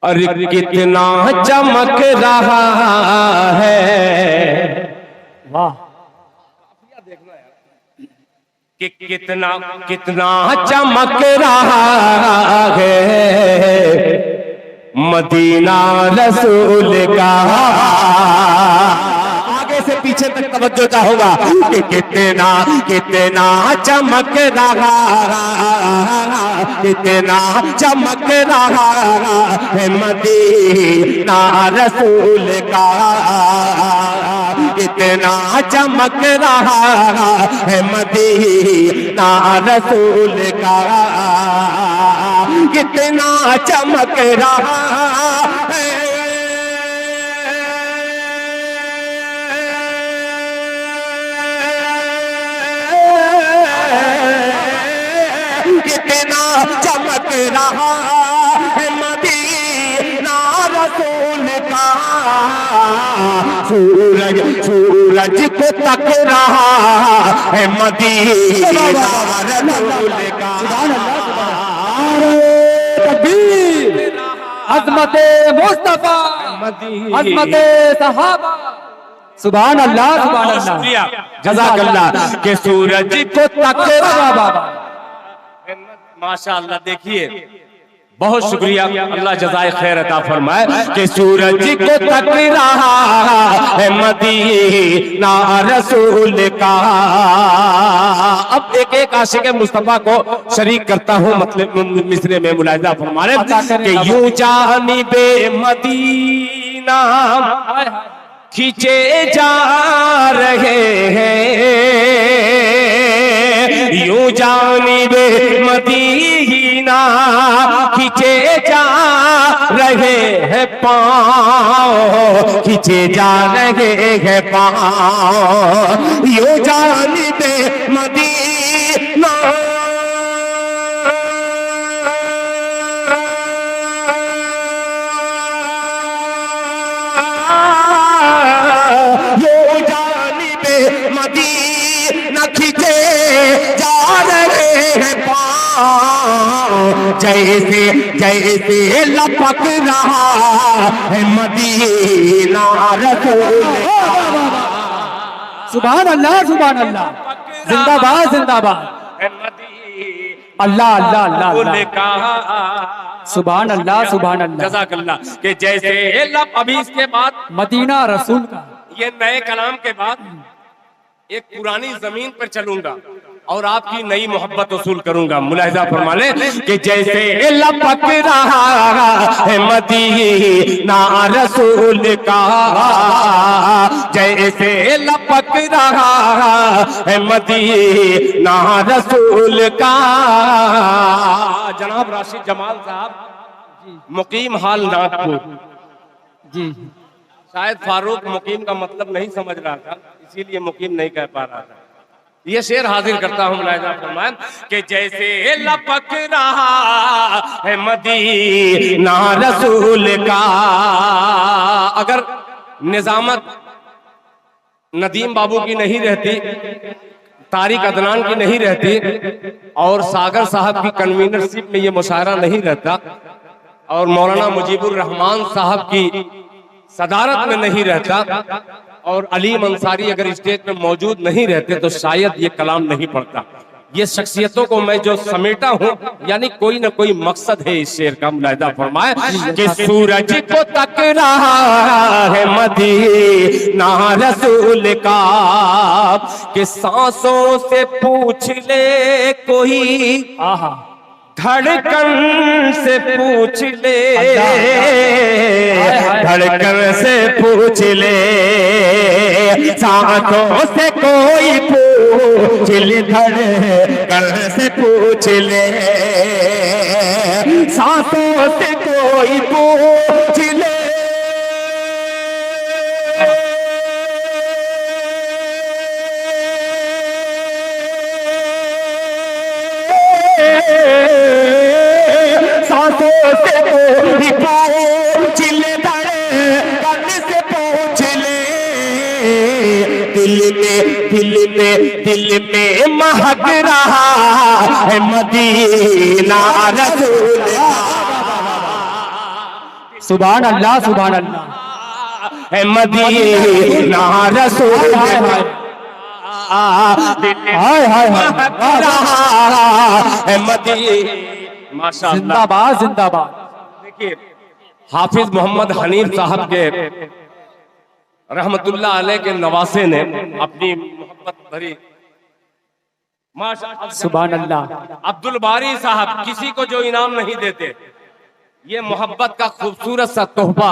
अरे कितना चमक रहा है, वाह, कि कितना कितना चमक रहा है मदीना रसूल का। आगे से पीछे तक तवज्जो चाहूंगा कि कितना कितना चमक रहा, कितना चमक रहा है मदीना रसूल का, कितना चमक रहा है मदीना रसूल का, कितना चमक रहा है। कितना चमक रहा है मदीना रसूल का। सूरज सूरज को तक रहा है मदीना रसूल का। अज़मते मुस्तफा, अज़मते सहाबा, सुभान अल्लाह, सुभान अल्लाह, शुक्रिया, जज़ाकल्लाह के सूरज को तक रहा। माशाअल्लाह, देखिए बहुत शुक्रिया, अल्लाह जज़ाए खैर अता फरमाए कि सूरज को तक रहा है मदीना रसूल का। अब एक एक आशिक मुस्तफा को शरीक करता हूँ, मतलब मिसरे में मुलाहिजा फरमाने कि यूं जानिबे मदीना खींचे जा रहे हैं, यूं जानिबे मदीना खींचे जा रहे हैं पाँव, खींचे जा रहे हैं पाँव, यूं जानिबे मदीना मदीना खींचे जा रहे हैं पाँव, जैसे जैसे लपक रहा है मदीना रसूल। सुभान अल्लाह, सुभान अल्लाह, जिंदाबाद जिंदाबाद, अल्लाह अल्लाह अल्लाह, सुभान अल्लाह, सुभान अल्लाह, जज़ाकल्लाह कि जैसे लब। अभी इसके बाद मदीना रसूल का, ये नए कलाम के बाद एक पुरानी जमीन पर चलूंगा और आपकी नई मोहब्बत वसूल करूंगा। मुलाहिजा फरमा ले कि जैसे लपक रहा है मदीना रसूल का, जैसे लपक रहा है मदीना रसूल का। जनाब राशिद जमाल साहब मुकीम हाल नागपुर, जी शायद फारूक मुकीम का मतलब नहीं समझ रहा था, इसीलिए मुकीम नहीं कह पा रहा था। ये शेर हाजिर करता हूँ मुलाहिजा फरमाएं कि जैसे लपक रहा है मदीना रसूल का। अगर निजामत नदीम बाबू की नहीं रहती, तारिक अदनान की नहीं रहती और सागर साहब की कन्वीनरशिप में ये मुशायरा नहीं रहता और मौलाना मुजीबुर रहमान साहब की सदारत में नहीं रहता और अलीम अंसारी अगर स्टेज पे मौजूद नहीं रहते तो शायद ये कलाम नहीं पढ़ता। ये शख्सियतों को मैं जो समेटा हूँ, यानी कोई ना कोई मकसद है इस शेर का। मुलाहिजा फरमाए कि सूरज को तक रहा है मदीना रसूल का, कि सांसों से पूछ ले कोई, आहा, धड़कन से पूछ ले, धड़कन से पूछ ले, सांसों से कोई पूछ ले, धड़कन से पूछ ले, सांसों से कोई पूछ ले। सांसों से कोई पूछ ले, धड़कन से पूछ ले, दिल में महक रहा है मदीना रसूल। सुभान अल्लाह सुभान अल्लाह। है मदीना रसूल हाय हाय हाय हाय है मदीना। माशाअल्लाह, जिंदाबाद जिंदाबाद। देखिए हाफिज मोहम्मद हनीफ साहब के रहमतुल्लाह अलैह के नवासे ने अपनी मोहब्बत भरी माशाअल्लाह सुभान अल्लाह। अब्दुल बारी साहब किसी को जो इनाम नहीं देते, ये मोहब्बत का खूबसूरत सा तोहफा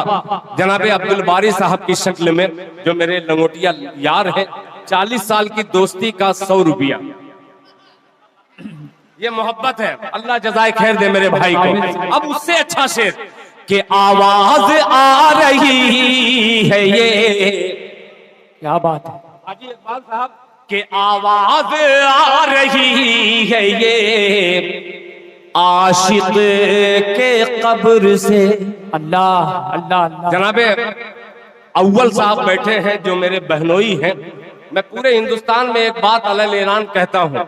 जनाबे अब्दुल बारी साहब की शक्ल में, जो मेरे लंगोटिया यार हैं, 40 साल की दोस्ती का 100 रुपया, ये मोहब्बत है। अल्लाह जज़ाए खैर दे मेरे भाई को। अब उससे अच्छा शेर कि आवाज आ रही है ये, क्या बात है। हाजी इकबाल साहब कि आवाज आ रही है ये आशिक के कब्र से। अल्लाह अल्लाह अल्लाह। जनाबे अव्वल साहब बैठे हैं जो मेरे बहनोई हैं। मैं पूरे हिंदुस्तान में एक बात अलग ऐलान कहता हूं,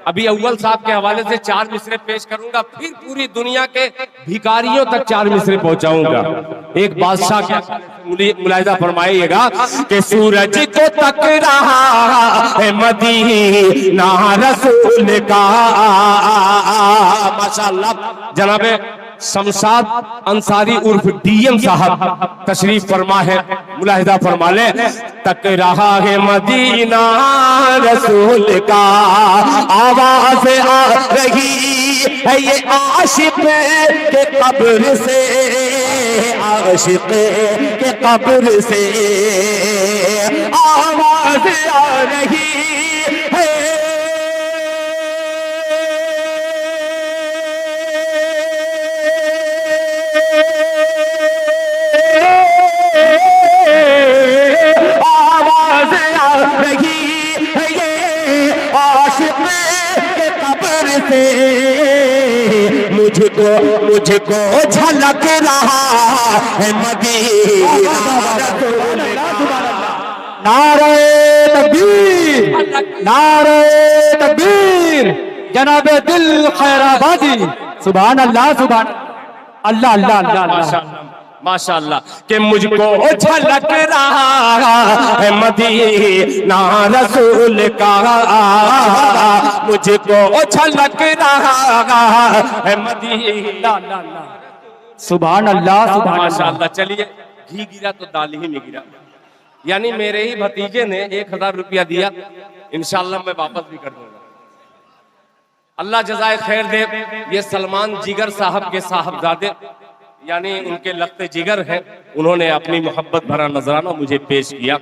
अभी अव्वल साहब के हवाले से 4 मिसरे पेश करूंगा, फिर पूरी दुनिया के भिखारियों तक 4 मिसरे पहुंचाऊंगा। एक बादशाह के मुलाहिजा फरमाइएगा कि सूरज को तक रहा है मदीना रसूल का। माशाअल्लाह जनाबे शमशाद अंसारी उर्फ डीएम साहब तशरीफ फरमा है, मुलाहिजा फरमा ले। तक रहा है मदीना रसूल का, आवाज आ रही है ये आशिक के कब्र से, आशिक के कब्र से आवाज आ रही है। आवाज आ रही है ये आशिक के कब्र से, मुझको मुझको झलक रहा है मदीना रसूल का। नारे तकबीर नारे तकबीर जनाबे दिल खैराबादी। सुभान अल्लाह सुभान अल्लाह अल्लाह अल्लाह अल्लाह। माशाअल्लाह कि मुझको झलक रहा है मदीना रसूल का, मुझको झलक रहा है मदीना। सुभान अल्लाह सुभान माशाअल्लाह। चलिए घी गिरा तो दाल ही में गिरा, यानी मेरे ही भतीजे ने 1000 रुपया दिया, इंशाअल्लाह मैं वापस भी कर दूंगा। अल्लाह जज़ाए खैर दे। ये सलमान जिगर साहब के साहबजादे यानी उनके लगते जिगर हैं, उन्होंने अपनी मोहब्बत भरा नजराना मुझे पेश किया।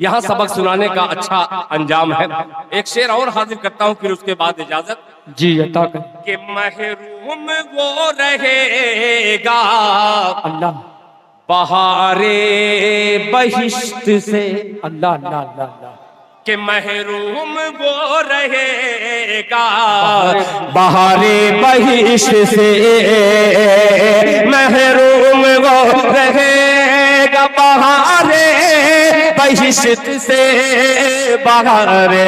यहाँ सबक सुनाने का अच्छा अंजाम है। एक शेर और हाजिर करता हूँ, फिर उसके बाद इजाजत जी अता कर। कि महरूम वो रहेगा अल्लाह बहारे बहिश्त से, अल्लाह अल्लाह अल्लाह अल्लाह। कि महरूम वो रहेगा बहारे बहिश्त से, महरूम वो रहेगा बहारे बहिश्त से, बहारे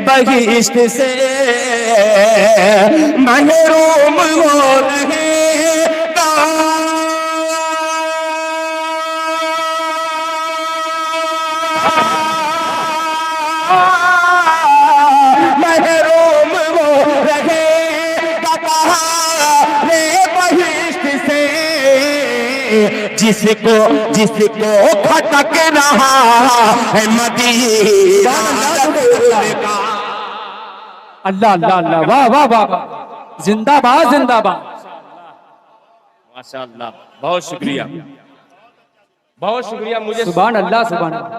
बहिश्त से महरूम वो रहेगा। महरूम वो रहेगा बहारे बहिश्त से, जिसको जिसको खटक रहा है मदीना रसूल का। अल्लाह अल्लाह अल्लाह। वाह वाह वाह वाह। जिंदाबाद जिंदाबाद। माशाअल्लाह, बहुत शुक्रिया, बहुत शुक्रिया। मुझे सुभान अल्लाह सुभान अल्लाह।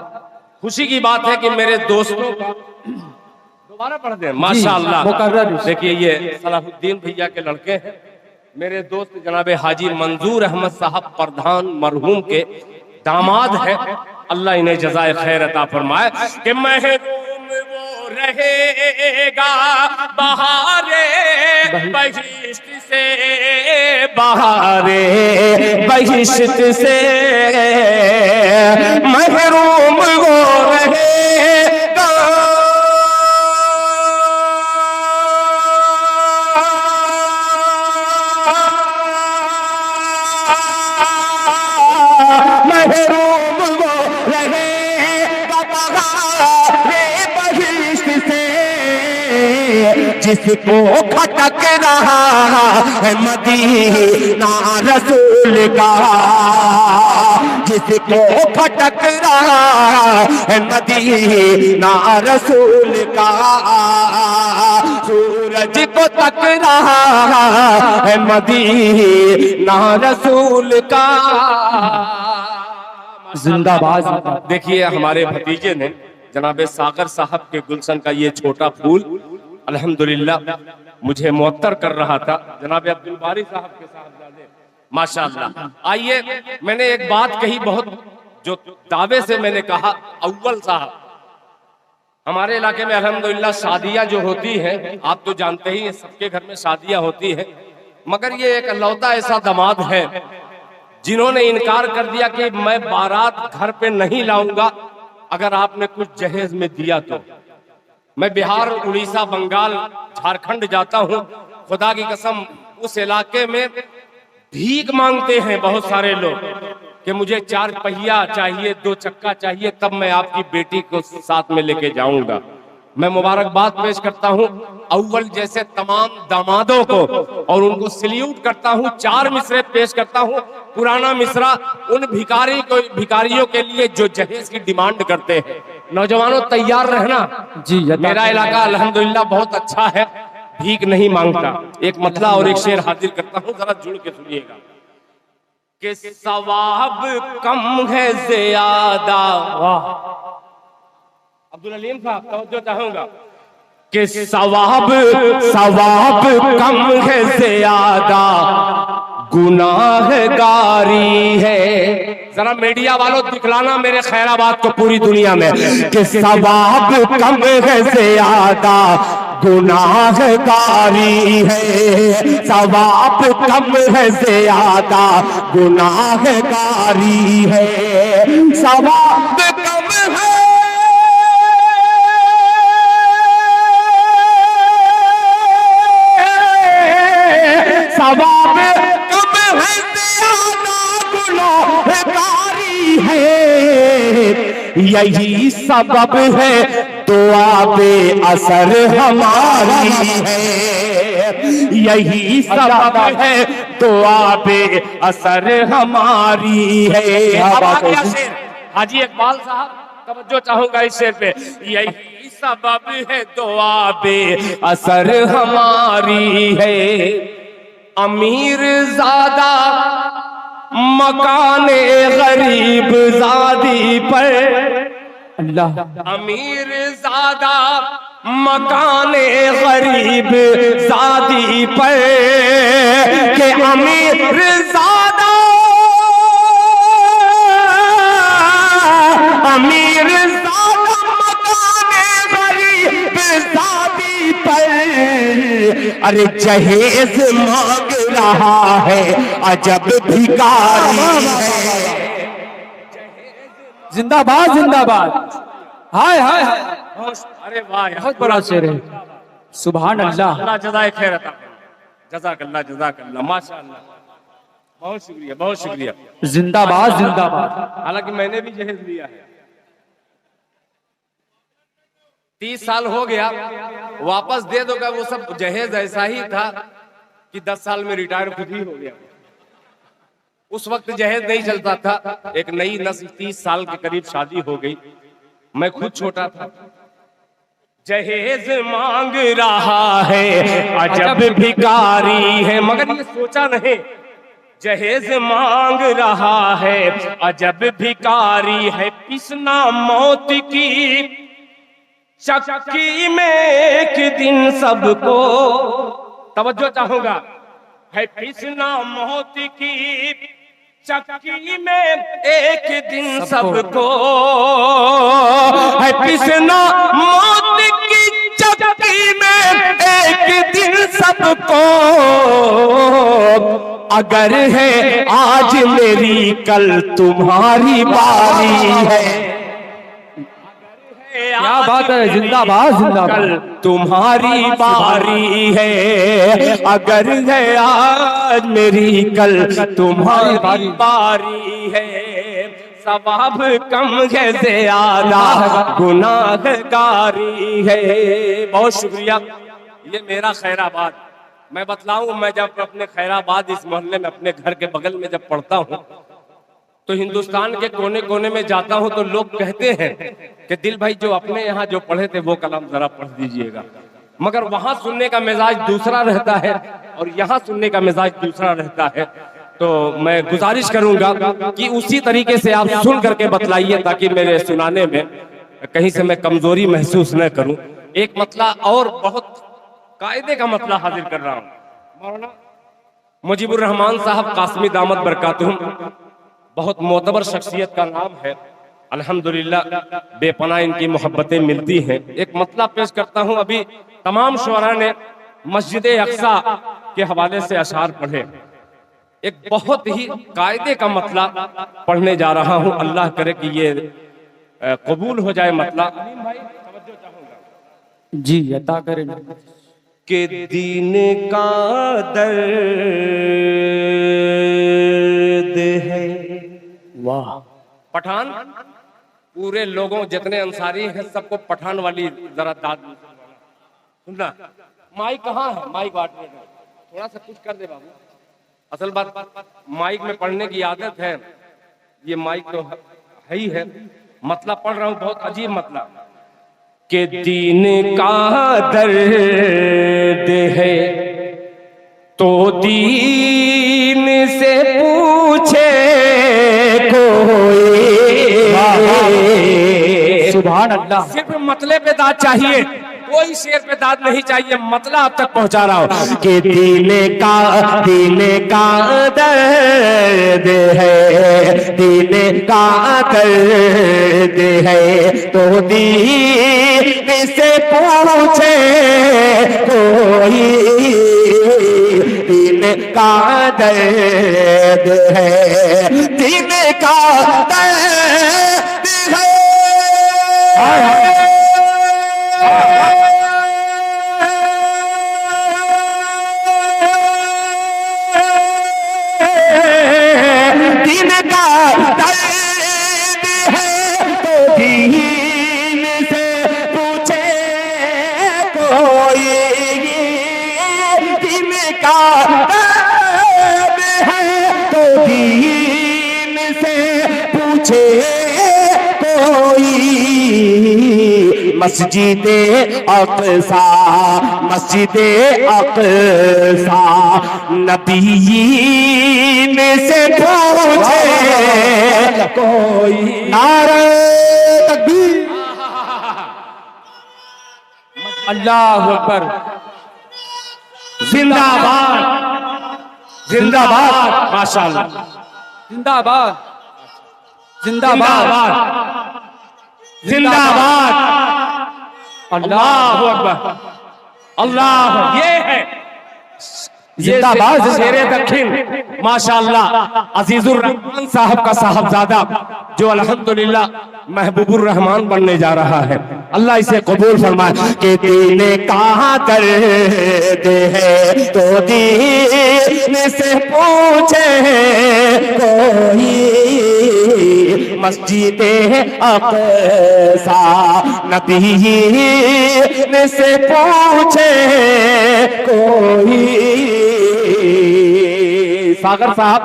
खुशी की बात है कि मेरे दोस्तों दोबारा पढ़ दें। माशाअल्लाह। मुकर्रर। देखिए देखिए ये सलाहुद्दीन भैया के लड़के हैं, मेरे दोस्त जनाबे हाजी मंजूर अहमद साहब प्रधान मरहूम के दामाद हैं। अल्लाह इन्हें जज़ाए खैर अता फरमाए। कि महरूम वो रहेगा बहारे बहिश्त से, बहारे बहिश्त से महरूम वो रहेगा। जिसको खटक रहा है मदीना रसूल का, जिसको खटक रहा है मदीना रसूल का, सूरज को तक रहा है मदीना रसूल का। जिंदाबाद। देखिए हमारे भतीजे ने जनाबे सागर साहब के गुलशन का ये छोटा फूल अल्हम्दुलिल्लाह मुझे मुअत्तर कर रहा था। जनाबे अब्दुल बारी साहब के साहबजादे माशाअल्लाह। आइए, मैंने एक बात कही बहुत जो दावे से मैंने कहा, अव्वल साहब हमारे इलाके में अल्हम्दुलिल्लाह शादियां जो होती हैं, आप तो जानते ही हैं सबके घर में शादियां होती है, मगर ये एक अलौता ऐसा दामाद है जिन्होंने इनकार कर दिया कि मैं बारात घर पे नहीं लाऊंगा अगर आपने कुछ जहेज में दिया तो। मैं बिहार, उड़ीसा, बंगाल, झारखंड जाता हूं, खुदा की कसम उस इलाके में भीख मांगते हैं बहुत सारे लोग कि मुझे 4 पहिया चाहिए, 2 चक्का चाहिए, तब मैं आपकी बेटी को साथ में लेके जाऊंगा। मैं मुबारकबाद पेश करता हूं अव्वल जैसे तमाम दामादों को और उनको सल्यूट करता हूं। 4 मिसरे पेश करता हूं। पुराना मिसरा उन भिखारियों के लिए जो जहेज की डिमांड करते हैं। नौजवानों तैयार रहना जी। मेरा इलाका अल्हम्दुलिल्लाह बहुत अच्छा है, भीख नहीं मांगता। एक मतला और एक शेर हाजिर करता हूं, जरा जुड़ के सुनिएगा कि सवाब कम है ज्यादा। वाह। अब्दुल अलीम साहब तवज्जो चाहूंगा कि सवाब कम है ज्यादा गुनाहगारी है। जरा मीडिया वालों दिखलाना मेरे खैराबाद को पूरी दुनिया में कि सवाब कम है ज्यादा गुनाहगारी है, सवाब कम है ज्यादा गुनाहगारी है, सवाब कम है सवाब कम है ज्यादा गुनाहगारी है, यही सबब है दुआ बे असर हमारी है, यही सबब है दुआ बे असर हमारी है। अब आ गया शेर हाजी इकबाल साहब, तवज्जो चाहूंगा इस शेर पे। यही सबब है दुआ बे असर हमारी है, अमीर ज़्यादा मकाने गरीब ज़ादी पर, अल्लाह। अमीर ज़्यादा मकाने गरीब ज़ादी पर, के अमीर ज़्यादा अमीर ज़्यादा मकाने गरीब ज़ादी पर, अरे जहेज मांग रहा है अजब भिखारी है। जिंदाबाद जिंदाबाद। हाय हाय हाय। अरे वाह, बहुत बड़ा शेर है। सुभान अल्लाह। अल्लाह जज़ाए खैर अता फरमाए। जज़ाकल्लाह जज़ाकल्लाह, माशाअल्लाह, बहुत शुक्रिया बहुत शुक्रिया। जिंदाबाद जिंदाबाद। हालांकि मैंने भी जहेज लिया है, 30 साल हो गया, वापस दे दो का वो सब जहेज ऐसा ही था कि 10 साल में रिटायर खुद ही हो गया। उस वक्त जहेज नहीं चलता था, एक नई नस्ल 30 साल के करीब शादी हो गई, मैं खुद छोटा था। जहेज मांग रहा है अजब भिखारी है, मगर ये सोचा नहीं जहेज मांग रहा है अजब भिखारी है, पिसना मौत की चक्की में एक दिन सबको, तवज्जो चाहूंगा, है पिसना मौत की चक्की में एक दिन सबको, है पिसना मौत की चक्की में एक दिन सबको, अगर है आज मेरी कल तुम्हारी बारी है। क्या बात है, जिंदाबाद जिंदाबाद। कल तुम्हारी बारी है, अगर है आज मेरी कल तुम्हारी बारी है, सवाब कम है ज्यादा गुनाहगारी है। बहुत शुक्रिया ये मेरा खैराबाद। मैं बतलाऊं, मैं जब अपने खैराबाद इस मोहल्ले में अपने घर के बगल में जब पढ़ता हूँ तो हिंदुस्तान के कोने कोने में जाता हूँ तो लोग कहते हैं कि दिल भाई जो अपने यहाँ जो पढ़े थे वो कलाम जरा पढ़ दीजिएगा। मगर वहां सुनने का मिजाज दूसरा रहता है और यहाँ सुनने का मिजाज दूसरा रहता है। तो मैं गुजारिश करूंगा कि उसी तरीके से आप सुन करके बतलाइए ताकि मेरे सुनाने में कहीं से मैं कमजोरी महसूस न करूं। एक मतला और बहुत कायदे का मतला हाजिर कर रहा हूं। मौलाना मुजीबुर रहमान साहब कासमी दामत बरकातुहुम, बहुत मोतबर शख्सियत का नाम है। अल्हम्दुलिल्लाह बेपनाह इनकी मोहब्बतें मिलती हैं। एक मतला पेश करता हूं। अभी तमाम शुअरा ने मस्जिद अक्सा के हवाले से अशार पढ़े। एक बहुत ही कायदे का मतला पढ़ने जा रहा हूं। अल्लाह करे कि ये कबूल हो जाए मतला। जी अता करें। के दीन का दर्द है। वाह। पठान पूरे लोगों जितने अंसारी हैं सबको पठान वाली जरा दाद सुनना। माइक कहाँ है? माइक बांटने का थोड़ा सा कुछ कर दे बाबू। असल बात माइक में पढ़ने की आदत है, ये माइक तो है ही है। मतलब पढ़ रहा हूँ, बहुत अजीब मतलब। के दीन का दर्द है तो दीन से पूछे कोई। सुभान अल्लाह। सिर्फ मतले पे दाद चाहिए, कोई शेर पे दाद नहीं चाहिए। मतला अब तक पहुंचा रहा हूं कि दीन का दर्द है, दीन का दर्द है तो दीन से पूछे कोई। दीन का दर्द है, दीन का दर्द है। दीन का दर्द है तो दीन से पूछे कोई। दीन का दर्द है तो दीन से पूछे कोई। मस्जिदे अक़सा, मस्जिदे अक़सा नबीयीन से पूछे कोई। नारे तकबीर। अल्लाह अकबर। जिंदाबाद जिंदाबाद माशाअल्लाह। जिंदाबाद जिंदाबाद जिंदाबाद। अल्लाह अकबर। अल्लाह। ये है जिंदाबाद शेरे दक्षिण माशाअल्लाह अजीजुर रहमान साहब का साहबजादा जो अल्हम्दुलिल्लाह महबूबुर रहमान बनने जा रहा है। अल्लाह इसे कबूल फरमाए। के दीन का दर्द है तो दीन से पूछे कोई। मस्जिदे अक़सा नबीयीन से पूछे कोई। सागर साहब,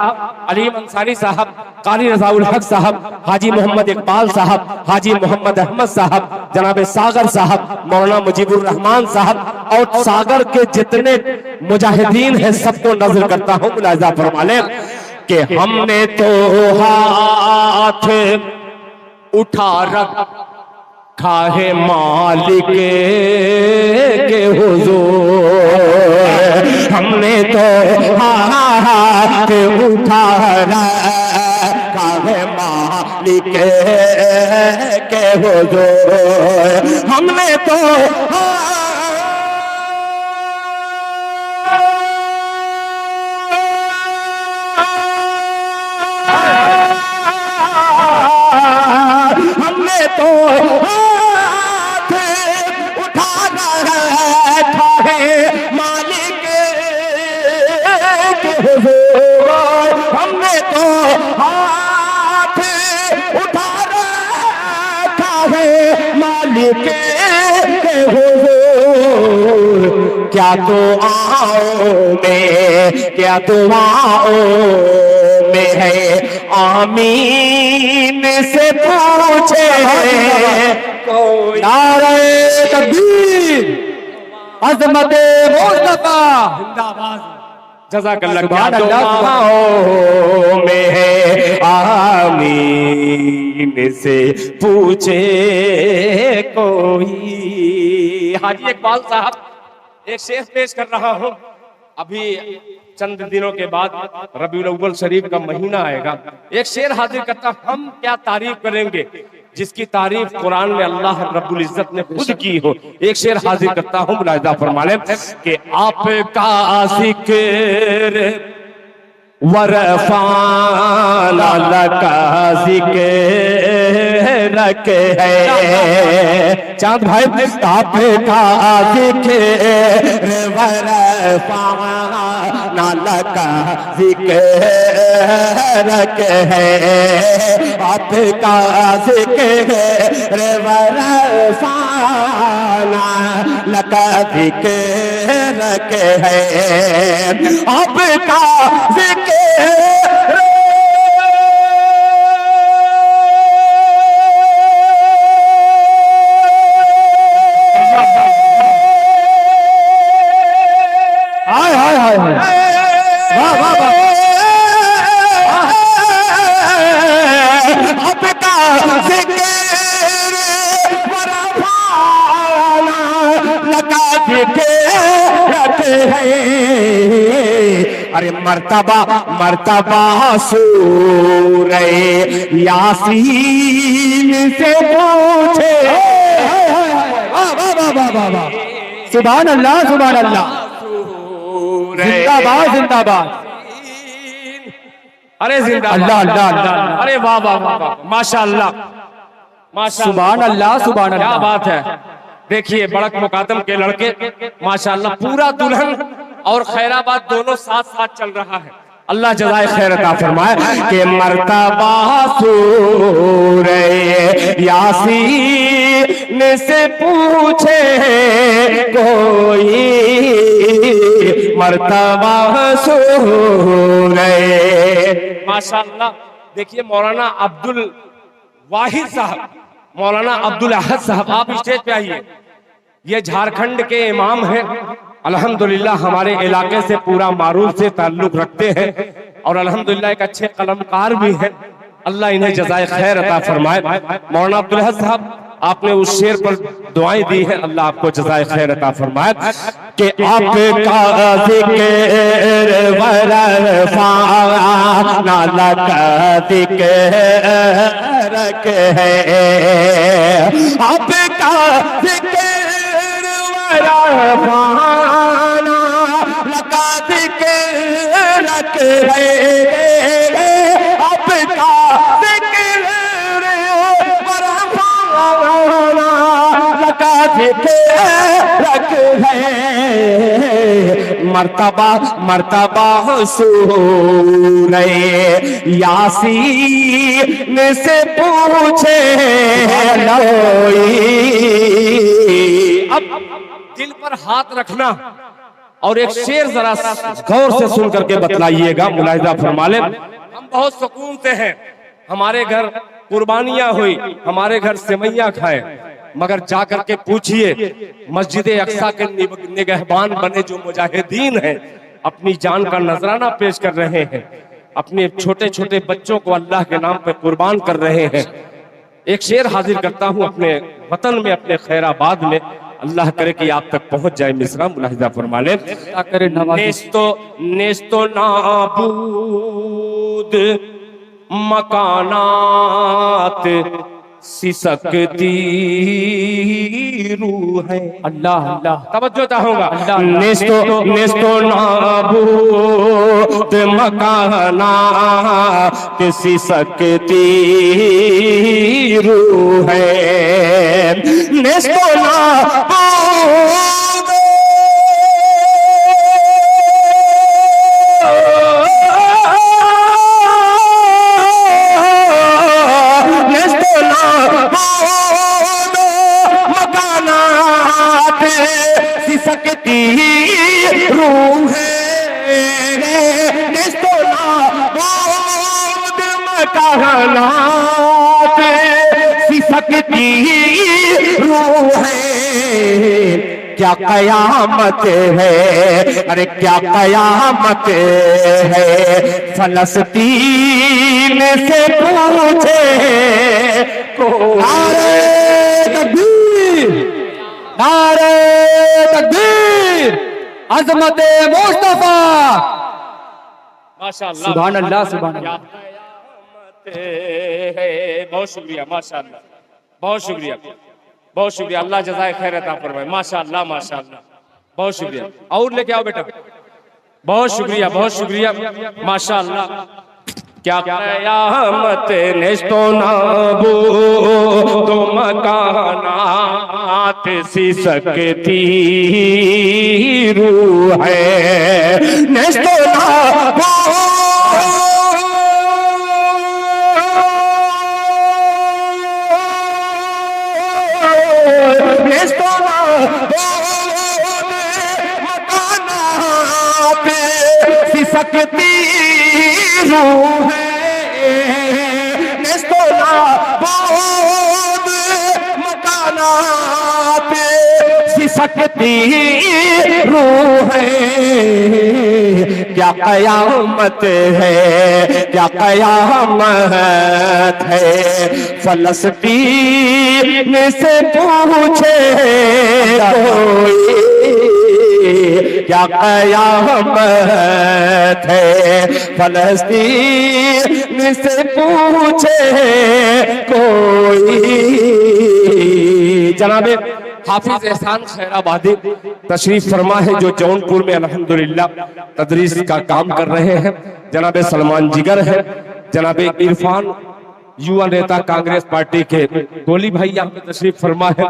अलीम अंसारी साहब, कारी रज़ाउल हक साहब, हाजी मोहम्मद इकबाल साहब, हाजी मोहम्मद अहमद साहब, जनाब सागर साहब, मौलाना मुजीबुर रहमान साहब और सागर के जितने मुजाहिदीन हैं सबको नजर करता हूँ। मुलाहिजा फरमा लें कि हमने तो हाथ उठा रखा है मालिक के हुजूर। हमने तो हाथ उठा रखा है मालिक के हुजूर। हमने तो हमने तो हाथ उठा रखा है मालिक के हुजूर। हमने तो हाथ उठा रखा है मालिक के हुजूर। क्या दुआओं में, क्या दुआओं में है, आमीन से पूछे कोई। नारे तकबीर, अजमत मुस्तफा, जज़ाकल्लाह। क्या सुभान अल्लाह, दुआओं में है, आमीन से पूछे कोई। हाजी इकबाल साहब, एक शेर पेश कर रहा हूँ। अभी चंद दिनों के बाद रबीउल अव्वल शरीफ का महीना आएगा। एक शेर हाजिर करता, हम क्या तारीफ करेंगे जिसकी तारीफ कुरान में अल्लाह रब्बुल इज्जत ने खुद की हो। एक शेर हाजिर करता हूँ, मुलाहिजा फरमा लें कि आपका जिक्र वरफाना लका जिक्र है। चांद भाई, आपका जिक्र वरफाना लका जिक्र है, आपका जिक्र वरफाना लका जिक्र है, आपका जिक्र हाय हाय हाय हाय, वाह वाह वाह, आपका जिक्र वरफाना लका जिक्र है। अरे मर्तबा मर्तबा सूरे यासीन से पूछे। वाह वाह वाह वाह वाह वाह, सुभान अल्लाह सुभान अल्लाह, जिंदाबाद जिंदाबाद, अरे जिंदाबाद, अल्लाह अल्लाह अल्लाह, अरे वाह वाह वाह वाह, माशाअल्लाह माशाअल्लाह, सुभान अल्लाह सुभान क्या अल्लाह। बात है। देखिए बड़क मुकादम के लड़के माशाअल्लाह, पूरा दुल्हन और खैराबाद दोनों साथ साथ चल रहा है। अल्लाह जज़ाए खैर अता फरमाए कि मर्तबा सूरे यासीन से पूछे कोई, मर्तबा सूरे। माशाअल्लाह। देखिए मौलाना अब्दुल वाहिद साहब, मौलाना अब्दुल अहद साहब, आप स्टेज पे आइए। ये झारखंड के इमाम हैं, अल्हम्दुलिल्लाह हमारे इलाके से पूरा मारूफ से ताल्लुक रखते हैं और अल्हम्दुलिल्लाह एक अच्छे कलमकार भी हैं। अल्लाह इन्हें जज़ाए खैर अता फरमाए। मौलाना अब्दुल अहद साहब, आपने उस शेर पर दुआएं दी हैं, अल्लाह आपको जज़ाए खैर अता फरमाए कि आपका जिक्र वरफाना लका जिक्र है, आपका जिक्र वरफाना लका जिक्र है, आपका जिक्र वरफाना लका जिक्र है। मर्तबा मर्तबा सूरे यासीन से पूछे कोई। अब दिल पर हाथ रखना और एक शेर जरा गौर से सुन करके बतलाइएगा, मुलाहिजा फरमा लें। हम बहुत सुकून से हैं, हमारे घर कुर्बानियां हुई, हमारे घर सेवैयां खाए, मगर जाकर के पूछिए मस्जिद अक्सा के निगहबान बने जो मुजाहिदीन हैं, अपनी जान का नजराना पेश कर रहे हैं, अपने छोटे छोटे बच्चों को अल्लाह के नाम पे कुर्बान कर रहे हैं। एक शेर हाजिर करता हूं अपने वतन में, अपने खैराबाद में, अल्लाह करे कि आप तक पहुंच जाए। मिसरा मुलाहिजा फरमा लें। नेस्तो नाबूद मकानात सिसकती रूह है। अल्लाह अल्लाह, तवज्जो चाहूंगा। नेस्तो नाबूद मकानात सिसकती रूह है। नेस्तो नाबूद सिसकती रूह निस्तो नाबूद मकानात सिसकती रूह क्या कयामत है, अरे क्या कयामत है, फलस्तीन से पूछे नारे तकबीर, नारे तकबीर, अजमत मुस्तफा। माशाअल्लाह, सुभान अल्लाह, सुभान अल्लाह। बहुत शुक्रिया, माशाअल्लाह, बहुत शुक्रिया, बहुत शुक्रिया। अल्लाह जज़ाए खैर अता फरमाए। माशाअल्लाह, माशाअल्लाह, बहुत शुक्रिया। और लेके आओ बेटा। बहुत शुक्रिया, बहुत शुक्रिया, माशाअल्लाह। क्या कयामत निस्तो नाबूद मकानात सिसकती रूह निस्तो सिसकती रूह निस्तो नाबूद मकानात सिसकती रूह क्या कयामत है, क्या कयामत है, फलस्तीन से पूछे कोई क्या कयामत है, फलस्तीन से पूछे कोई। जनाबे हाफिज एहसान खैराबादी तशरीफ फरमा है जो जौनपुर में अल्हम्दुलिल्लाह तदरीस का काम कर रहे हैं। जनाबे सलमान जिगर है, जनाबे इरफान युवा नेता कांग्रेस पार्टी के गोली भाई यहाँ पे तशरीफ फरमा है,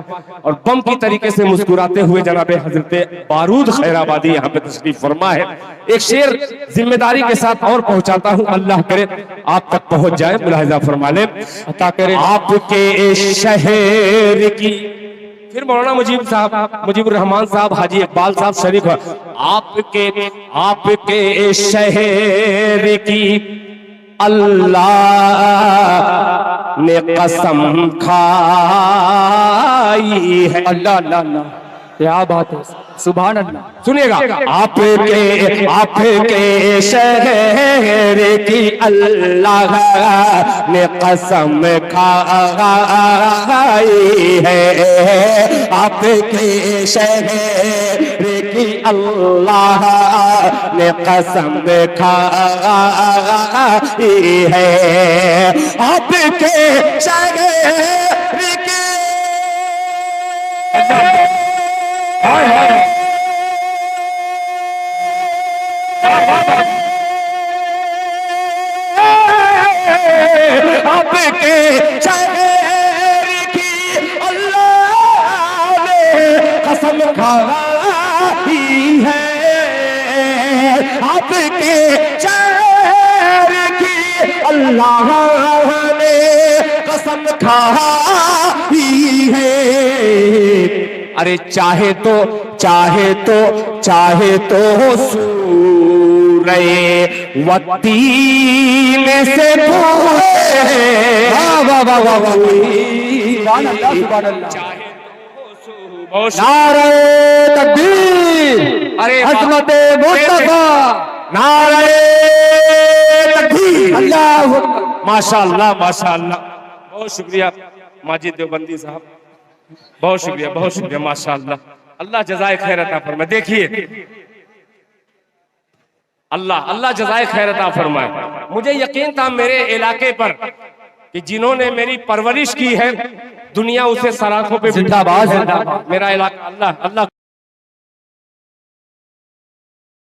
और बम की तरीके से मुस्कुराते हुए जनाबे हजरत बारूद खैराबादी यहाँ पे तशरीफ फरमा है। एक शेर जिम्मेदारी के साथ और पहुंचाता हूँ, अल्लाह करे आप तक पहुंच जाए, मुलाहिजा फरमा ले, अता करे आपके शहर की। फिर मौलाना मुजीब साहब, मुजीबुर रहमान साहब, हाजी इकबाल साहब शरीफ, आपके शहर की अल्लाह ने कसम खाई है। अल्लाह अल्लाह अल्लाह, क्या बात है, सुभान अल्लाह। सुनिएगा, आपके शहर की अल्लाह ने कसम खाई है, आपके शहर की अल्लाह ने कसम खाई है, आपके शहर की आपके शहर की अल्लाह ने कसम खाई है, आपके शहर की अल्लाह ने कसम खाई है। अरे चाहे तो सूरे वतीन से नारे तकबीर, अरे अज़मत मुस्तफा, नारे तकबीर, अल्लाह माशाअल्लाह, माशाअल्लाह। बहुत शुक्रिया माजिद देवबंदी साहब, बहुत शुक्रिया, बहुत शुक्रिया, माशाअल्लाह। अल्लाह जज़ाए खैर अता फरमाए। देखिए, अल्लाह जज़ाए खैर अता फरमाए। मुझे यकीन था मेरे इलाके पर कि जिन्होंने मेरी परवरिश की है दुनिया उसे सराखों पे जिंदाबाद, जिंदाबाद। मेरा इलाका, अल्लाह